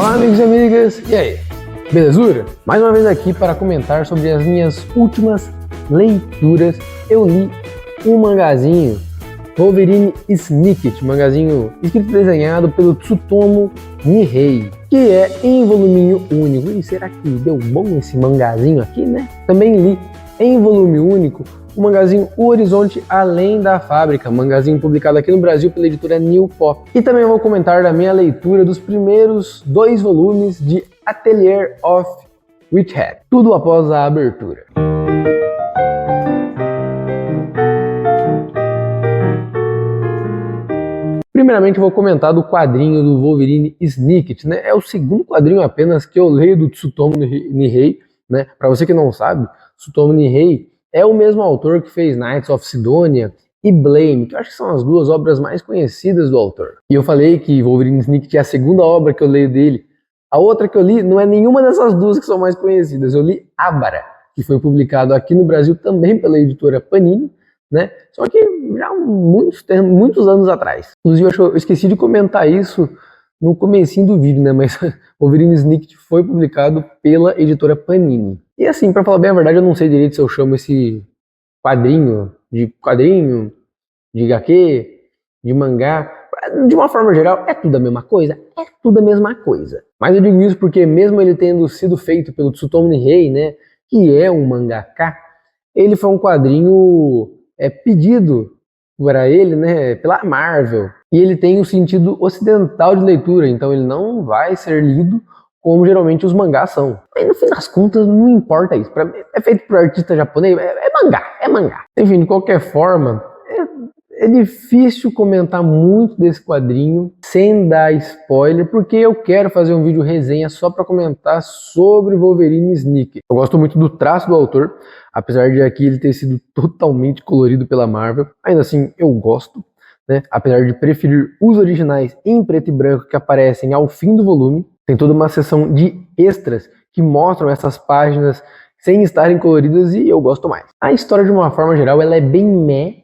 Olá amigos e amigas, e aí? Belezura? Mais uma vez aqui para comentar sobre as minhas últimas leituras. Eu li um mangazinho, Wolverine Snicket, mangazinho escrito e desenhado pelo Tsutomu Nihei, que é em voluminho único. E será que deu bom esse mangazinho aqui, né? Também li em volume único o mangazinho O Horizonte Além da Fábrica, mangazinho publicado aqui no Brasil pela editora New Pop. E também vou comentar da minha leitura dos primeiros 2 volumes de Atelier of Witch Hat, tudo após a abertura. Primeiramente vou comentar do quadrinho do Wolverine Snicket, né? É o segundo quadrinho apenas que eu leio do Tsutomu Nihei, né? Para você que não sabe, Tsutomu Nihei é o mesmo autor que fez Knights of Sidonia e Blame, que eu acho que são as 2 obras mais conhecidas do autor. E eu falei que Wolverine Snicket é a segunda obra que eu leio dele. A outra que eu li não é nenhuma dessas 2 que são mais conhecidas. Eu li Abara, que foi publicado aqui no Brasil também pela editora Panini, né? Só que já há muitos anos atrás. Inclusive eu esqueci de comentar isso no comecinho do vídeo, né? Mas Wolverine Snicket foi publicado pela editora Panini. E assim, pra falar bem a verdade, eu não sei direito se eu chamo esse quadrinho, de HQ, de mangá. De uma forma geral, é tudo a mesma coisa? É tudo a mesma coisa. Mas eu digo isso porque mesmo ele tendo sido feito pelo Tsutomu Nihei, né, que é um mangaka, ele foi um quadrinho pedido para ele, né, pela Marvel. E ele tem um sentido ocidental de leitura, então ele não vai ser lido como geralmente os mangás são. Mas no fim das contas, não importa isso. Pra mim, é feito por artista japonês, é mangá. Enfim, de qualquer forma, é difícil comentar muito desse quadrinho sem dar spoiler, porque eu quero fazer um vídeo resenha só para comentar sobre Wolverine Snicket. Eu gosto muito do traço do autor, apesar de aqui ele ter sido totalmente colorido pela Marvel. Ainda assim, eu gosto, né? Apesar de preferir os originais em preto e branco que aparecem ao fim do volume. Tem toda uma seção de extras que mostram essas páginas sem estarem coloridas e eu gosto mais. A história, de uma forma geral, ela é bem meh,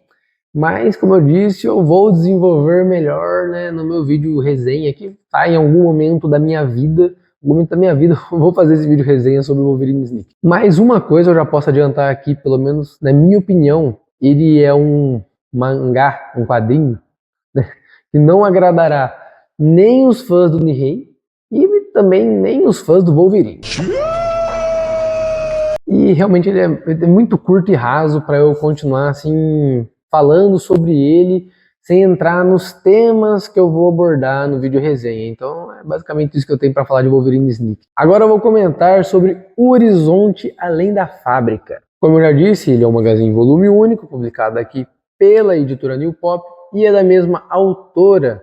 mas, como eu disse, eu vou desenvolver melhor, né, no meu vídeo resenha, que tá em algum momento da minha vida. Eu vou fazer esse vídeo resenha sobre o Wolverine Snicket. Mas uma coisa eu já posso adiantar aqui, pelo menos na minha opinião, ele é um mangá, um quadrinho, né, que não agradará nem os fãs do Nihei e também nem os fãs do Wolverine. E realmente ele é muito curto e raso para eu continuar assim falando sobre ele sem entrar nos temas que eu vou abordar no vídeo resenha. Então é basicamente isso que eu tenho para falar de Wolverine Snicket. Agora eu vou comentar sobre O Horizonte Além da Fábrica. Como eu já disse, ele é um magazine em volume único, publicado aqui pela editora New Pop e é da mesma autora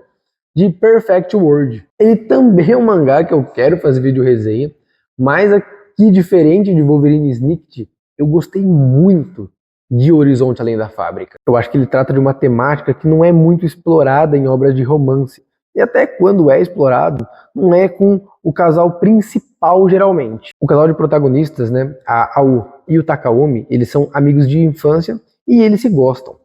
de Perfect World. Ele também é um mangá que eu quero fazer vídeo resenha, mas aqui, diferente de Wolverine Snicket, eu gostei muito de Horizonte Além da Fábrica. Eu acho que ele trata de uma temática que não é muito explorada em obras de romance. E até quando é explorado, não é com o casal principal geralmente. O casal de protagonistas, né, a Ao e o Takaomi, eles são amigos de infância e eles se gostam.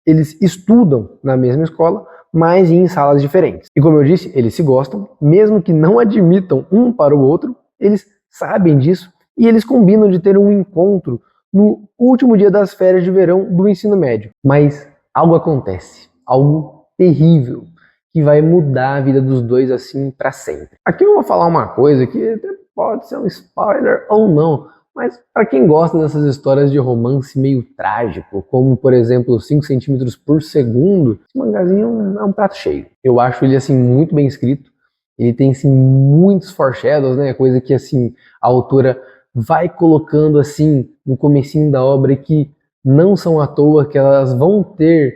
Eles estudam na mesma escola, mas em salas diferentes. E como eu disse, eles se gostam, mesmo que não admitam um para o outro, eles sabem disso e eles combinam de ter um encontro no último dia das férias de verão do ensino médio. Mas algo acontece, algo terrível, que vai mudar a vida dos dois assim para sempre. Aqui eu vou falar uma coisa que pode ser um spoiler ou não, mas para quem gosta dessas histórias de romance meio trágico, como por exemplo 5 centímetros por segundo, esse mangazinho é um prato cheio. Eu acho ele assim muito bem escrito, ele tem assim muitos foreshadows, né, coisa que assim a autora vai colocando assim no comecinho da obra e que não são à toa, que elas vão ter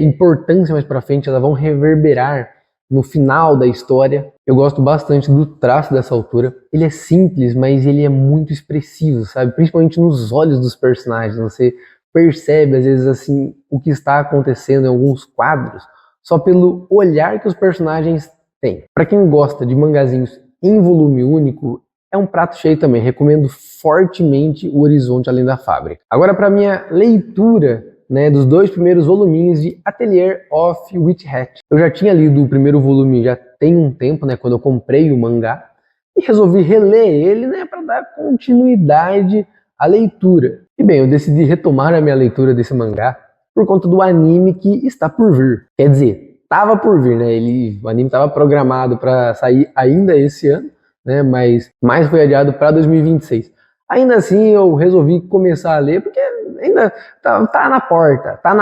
importância mais pra frente, elas vão reverberar no final da história. Eu gosto bastante do traço dessa autora. Ele é simples, mas ele é muito expressivo, sabe? Principalmente nos olhos dos personagens. Você percebe às vezes assim o que está acontecendo em alguns quadros só pelo olhar que os personagens têm. Para quem gosta de mangazinhos em volume único, é um prato cheio também. Recomendo fortemente O Horizonte Além da Fábrica. Agora para minha leitura, né, dos 2 primeiros voluminhos de Atelier of Witch Hat. Eu já tinha lido o primeiro volume já tem um tempo, né, quando eu comprei o mangá, e resolvi reler ele, né, para dar continuidade à leitura. E bem, eu decidi retomar a minha leitura desse mangá por conta do anime que está por vir. Quer dizer, estava por vir, né? O anime estava programado para sair ainda esse ano, né? Mas foi adiado para 2026. Ainda assim, eu resolvi começar a ler porque ainda tá na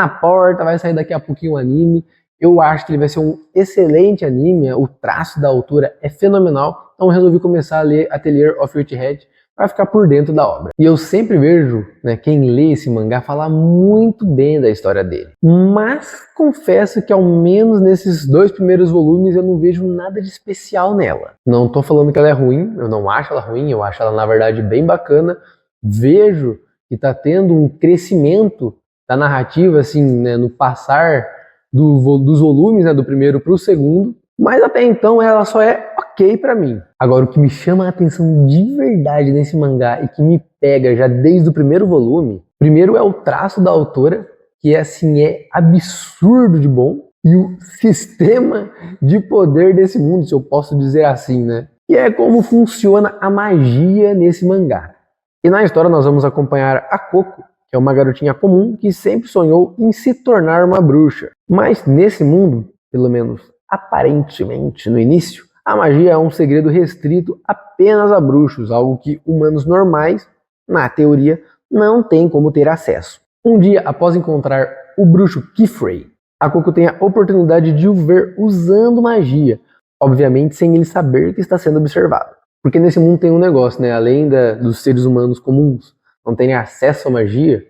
porta, vai sair daqui a pouquinho o anime. Eu acho que ele vai ser um excelente anime, o traço da autora é fenomenal, então eu resolvi começar a ler Atelier of Witchhead para ficar por dentro da obra. E eu sempre vejo, né, quem lê esse mangá falar muito bem da história dele. Mas confesso que ao menos nesses 2 primeiros volumes eu não vejo nada de especial nela. Não tô falando que ela é ruim, eu não acho ela ruim, eu acho ela na verdade bem bacana. Vejo que tá tendo um crescimento da narrativa, assim, né, no passar dos volumes, né, do primeiro para o segundo. Mas até então ela só é ok pra mim. Agora, o que me chama a atenção de verdade nesse mangá e que me pega já desde o primeiro volume, primeiro é o traço da autora, que assim é absurdo de bom, e o sistema de poder desse mundo, se eu posso dizer assim, né? E é como funciona a magia nesse mangá. E na história nós vamos acompanhar a Coco, que é uma garotinha comum que sempre sonhou em se tornar uma bruxa. Mas nesse mundo, pelo menos aparentemente no início, a magia é um segredo restrito apenas a bruxos, algo que humanos normais, na teoria, não têm como ter acesso. Um dia, após encontrar o bruxo Kifrey, a Coco tem a oportunidade de o ver usando magia, obviamente sem ele saber que está sendo observado. Porque nesse mundo tem um negócio, né? Além dos seres humanos comuns não terem acesso à magia,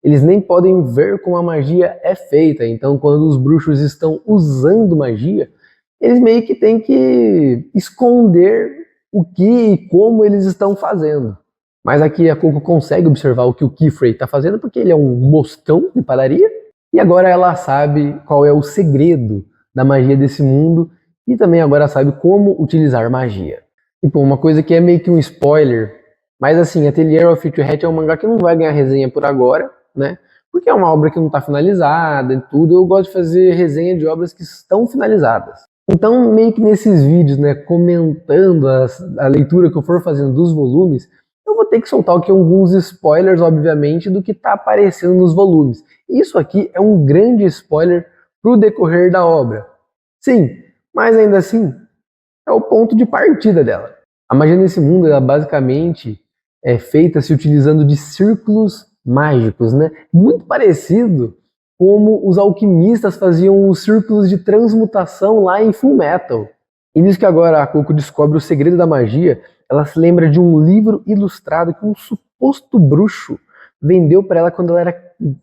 eles nem podem ver como a magia é feita. Então, quando os bruxos estão usando magia, eles meio que têm que esconder o que e como eles estão fazendo. Mas aqui a Coco consegue observar o que o Kifrey está fazendo, porque ele é um moscão de padaria, e agora ela sabe qual é o segredo da magia desse mundo, e também agora sabe como utilizar magia. E pô, uma coisa que é meio que um spoiler, mas assim, Atelier of Witchhead é um mangá que não vai ganhar resenha por agora, né? Porque é uma obra que não está finalizada e tudo. Eu gosto de fazer resenha de obras que estão finalizadas. Então, meio que nesses vídeos, né, comentando a leitura que eu for fazendo dos volumes, eu vou ter que soltar aqui alguns spoilers, obviamente, do que está aparecendo nos volumes. Isso aqui é um grande spoiler para o decorrer da obra. Sim, mas ainda assim, é o ponto de partida dela. A magia nesse mundo, ela basicamente é feita se utilizando de círculos mágicos, né? Muito parecido como os alquimistas faziam os círculos de transmutação lá em Fullmetal. E nisso que agora a Coco descobre o segredo da magia, ela se lembra de um livro ilustrado que um suposto bruxo vendeu para ela quando ela era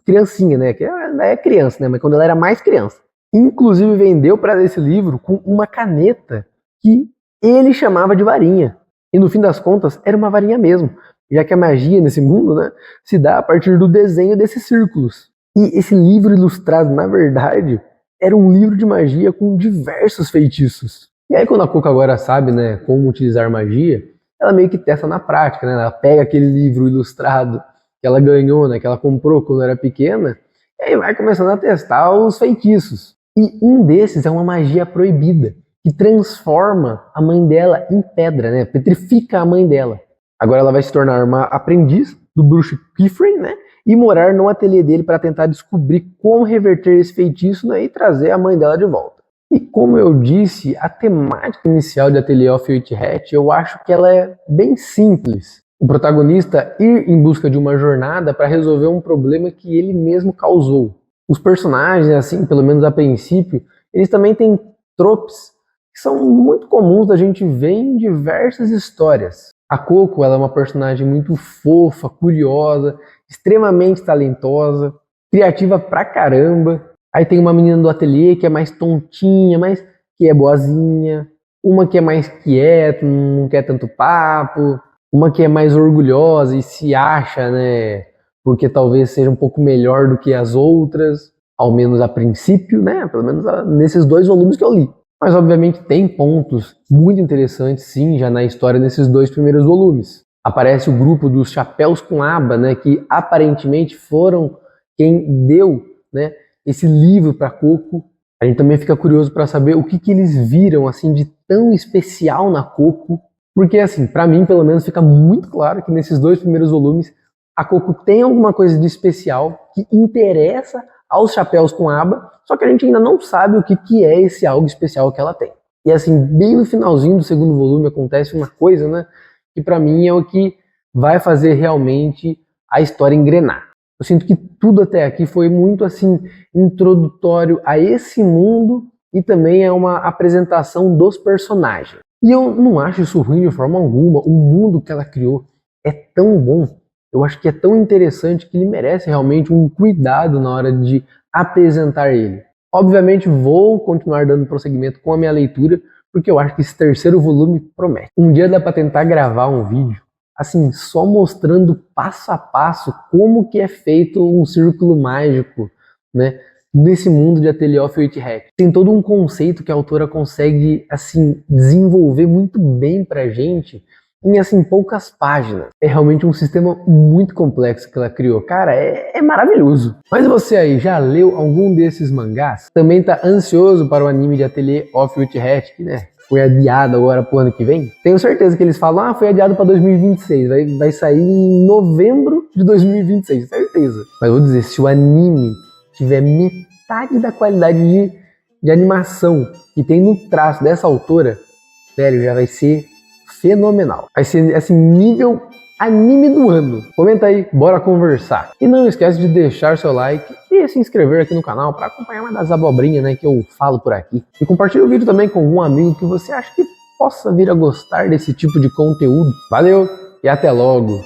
criancinha, né? Que ela ainda é criança, né? Mas quando ela era mais criança. Inclusive vendeu para ela esse livro com uma caneta que ele chamava de varinha. E no fim das contas, era uma varinha mesmo, já que a magia nesse mundo, né, se dá a partir do desenho desses círculos. E esse livro ilustrado, na verdade, era um livro de magia com diversos feitiços. E aí quando a Coco agora sabe, né, como utilizar magia, ela meio que testa na prática, né? Ela pega aquele livro ilustrado que ela ganhou, né, que ela comprou quando era pequena, e aí vai começando a testar os feitiços. E um desses é uma magia proibida, que transforma a mãe dela em pedra, né? Petrifica a mãe dela. Agora ela vai se tornar uma aprendiz do bruxo Kifrey, né? E morar no ateliê dele para tentar descobrir como reverter esse feitiço, né? E trazer a mãe dela de volta. E como eu disse, a temática inicial de Atelier of Witchhead, eu acho que ela é bem simples. O protagonista ir em busca de uma jornada para resolver um problema que ele mesmo causou. Os personagens, assim, pelo menos a princípio, eles também têm tropes que são muito comuns da gente ver em diversas histórias. A Coco, ela é uma personagem muito fofa, curiosa, extremamente talentosa, criativa pra caramba. Aí tem uma menina do ateliê que é mais tontinha, mas que é boazinha. Uma que é mais quieta, não quer tanto papo. Uma que é mais orgulhosa e se acha, né, porque talvez seja um pouco melhor do que as outras, ao menos a princípio, né, pelo menos nesses 2 volumes que eu li. Mas obviamente tem pontos muito interessantes, sim, já na história nesses 2 primeiros volumes. Aparece o grupo dos Chapéus com Aba, né, que aparentemente foram quem deu, né, esse livro para Coco. A gente também fica curioso para saber o que eles viram assim de tão especial na Coco, Porque assim, pra mim pelo menos fica muito claro que nesses 2 primeiros volumes a Coco tem alguma coisa de especial que interessa aos chapéus com aba, só que a gente ainda não sabe o que é esse algo especial que ela tem. E assim, bem no finalzinho do segundo volume acontece uma coisa, né, que pra mim é o que vai fazer realmente a história engrenar. Eu sinto que tudo até aqui foi muito assim introdutório a esse mundo e também é uma apresentação dos personagens. E eu não acho isso ruim de forma alguma. O mundo que ela criou é tão bom, eu acho que é tão interessante que ele merece realmente um cuidado na hora de apresentar ele. Obviamente vou continuar dando prosseguimento com a minha leitura, porque eu acho que esse terceiro volume promete. Um dia dá para tentar gravar um vídeo, assim, só mostrando passo a passo como que é feito um círculo mágico, né, nesse mundo de Atelier of Witchhat. Tem todo um conceito que a autora consegue, assim, desenvolver muito bem pra gente em, assim, poucas páginas. É realmente um sistema muito complexo que ela criou. Cara, é maravilhoso. Mas você aí, já leu algum desses mangás? Também tá ansioso para o anime de Atelier of Witchhat, que, né, foi adiado agora pro ano que vem? Tenho certeza que eles falam, foi adiado para 2026, vai sair em novembro de 2026, certeza. Mas vou dizer, se o anime tiver metade da qualidade de animação que tem no traço dessa autora, velho, já vai ser fenomenal. Vai ser, assim, nível anime do ano. Comenta aí, bora conversar. E não esquece de deixar seu like e se inscrever aqui no canal para acompanhar uma das abobrinhas, né, que eu falo por aqui. E compartilha o vídeo também com algum amigo que você acha que possa vir a gostar desse tipo de conteúdo. Valeu e até logo!